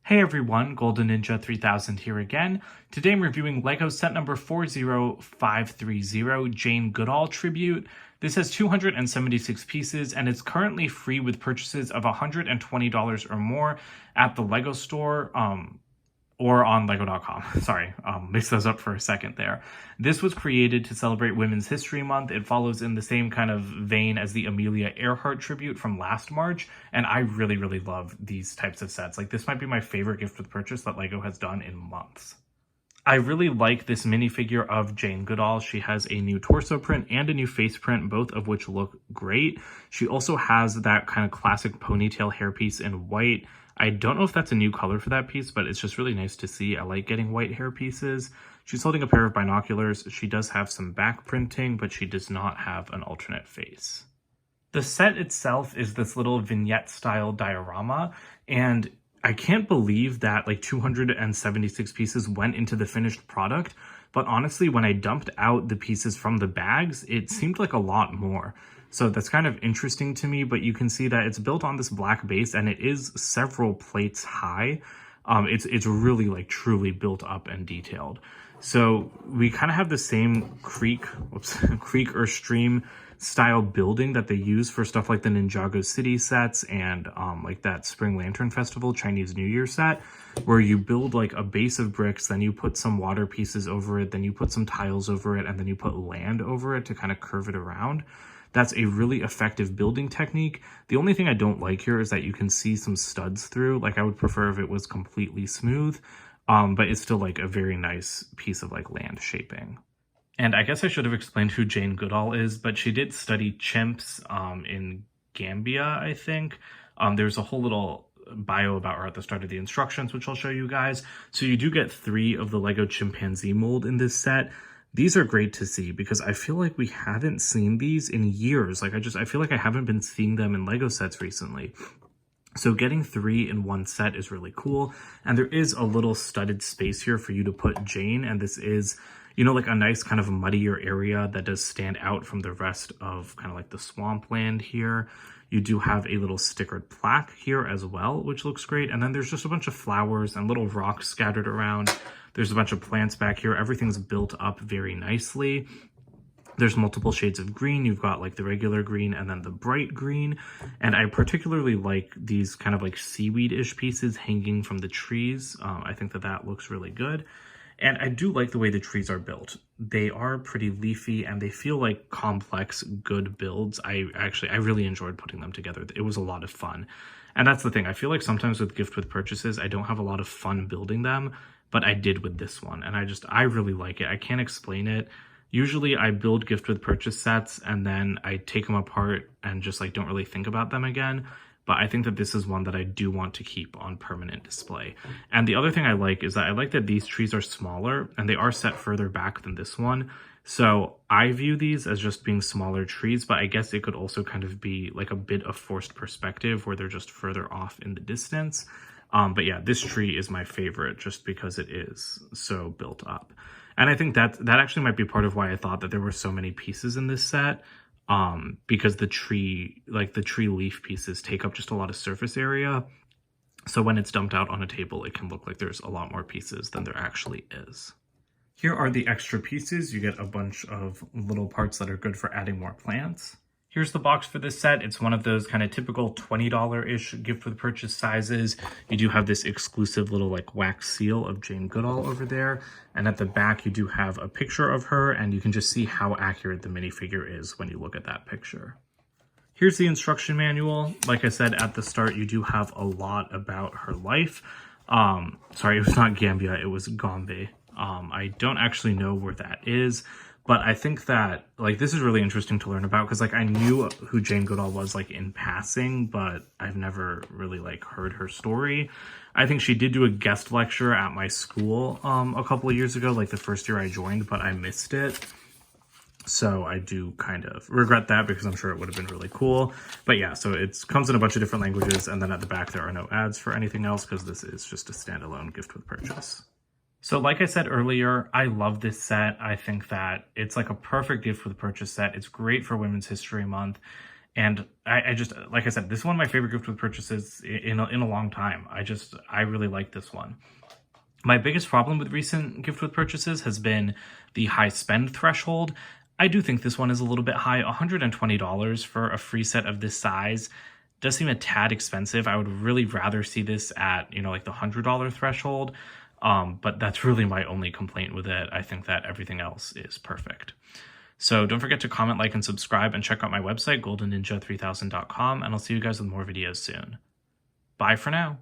Hey everyone, Golden Ninja 3000 here again. Today I'm reviewing LEGO set number 40530, Jane Goodall Tribute. This has 276 pieces and it's currently free with purchases of $120 or more at the LEGO store, or on lego.com. Sorry, mixed those up for a second there. This was created to celebrate Women's History Month. It follows in the same kind of vein as the Amelia Earhart tribute from last March, and I really, really love these types of sets. Like, this might be my favorite gift with purchase that LEGO has done in months. I really like this minifigure of Jane Goodall. She has a new torso print and a new face print, both of which look great. She also has that kind of classic ponytail hairpiece in white. I don't know if that's a new color for that piece, but it's just really nice to see. I like getting white hair pieces. She's holding a pair of binoculars. She does have some back printing, but she does not have an alternate face. The set itself is this little vignette style diorama, and I can't believe that like 276 pieces went into the finished product, but honestly, when I dumped out the pieces from the bags, it seemed like a lot more. So that's kind of interesting to me, but you can see that it's built on this black base and it is several plates high. It's really like truly built up and detailed. So we kind of have the same creek or stream style building that they use for stuff like the Ninjago City sets and like that Spring Lantern Festival Chinese New Year set, where you build like a base of bricks, then you put some water pieces over it, then you put some tiles over it, and then you put land over it to kind of curve it around. That's a really effective building technique. The only thing I don't like here is that you can see some studs through. Like, I would prefer if it was completely smooth, but it's still like a very nice piece of like land shaping. And I guess I should have explained who Jane Goodall is, but she did study chimps in Gambia, I think. There's a whole little bio about her at the start of the instructions, which I'll show you guys. So you do get 3 of the LEGO chimpanzee mold in this set. These are great to see because I feel like we haven't seen these in years. Like, I feel like I haven't been seeing them in LEGO sets recently. So getting 3 in one set is really cool. And there is a little studded space here for you to put Jane. And this is, you know, like a nice kind of muddier area that does stand out from the rest of kind of like the swampland here. You do have a little stickered plaque here as well, which looks great. And then there's just a bunch of flowers and little rocks scattered around. There's a bunch of plants back here. Everything's built up very nicely. There's multiple shades of green. You've got like the regular green and then the bright green. And I particularly like these kind of like seaweed-ish pieces hanging from the trees. I think that looks really good. And I do like the way the trees are built. They are pretty leafy and they feel like complex, good builds. I really enjoyed putting them together. It was a lot of fun. And that's the thing. I feel like sometimes with gift with purchases, I don't have a lot of fun building them, but I did with this one. And I really like it. I can't explain it. Usually I build gift with purchase sets and then I take them apart and just like don't really think about them again. But I think that this is one that I do want to keep on permanent display. And the other thing I like is that I like that these trees are smaller and they are set further back than this one. So I view these as just being smaller trees, but I guess it could also kind of be like a bit of forced perspective where they're just further off in the distance. But yeah, this tree is my favorite just because it is so built up. And I think that actually might be part of why I thought that there were so many pieces in this set. Because the tree leaf pieces take up just a lot of surface area. So when it's dumped out on a table, it can look like there's a lot more pieces than there actually is. Here are the extra pieces. You get a bunch of little parts that are good for adding more plants. Here's the box for this set. It's one of those kind of typical $20-ish gift with purchase sizes. You do have this exclusive little like wax seal of Jane Goodall over there. And at the back, you do have a picture of her and you can just see how accurate the minifigure is when you look at that picture. Here's the instruction manual. Like I said at the start, you do have a lot about her life. Sorry, it was not Gambia, it was Gombe. I don't actually know where that is. But I think that, like, this is really interesting to learn about because, like, I knew who Jane Goodall was, like, in passing, but I've never really, like, heard her story. I think she did do a guest lecture at my school a couple of years ago, like, the first year I joined, but I missed it. So I do kind of regret that because I'm sure it would have been really cool. But yeah, so it comes in a bunch of different languages, and then at the back there are no ads for anything else because this is just a standalone gift with purchase. So like I said earlier, I love this set. I think that it's like a perfect gift with purchase set. It's great for Women's History Month. And I just, like I said, this is one of my favorite gift with purchases in a long time. I really like this one. My biggest problem with recent gift with purchases has been the high spend threshold. I do think this one is a little bit high. $120 for a free set of this size does seem a tad expensive. I would really rather see this at, like the $100 threshold. But that's really my only complaint with it. I think that everything else is perfect. So don't forget to comment, like, and subscribe, and check out my website, goldenninja3000.com, and I'll see you guys with more videos soon. Bye for now.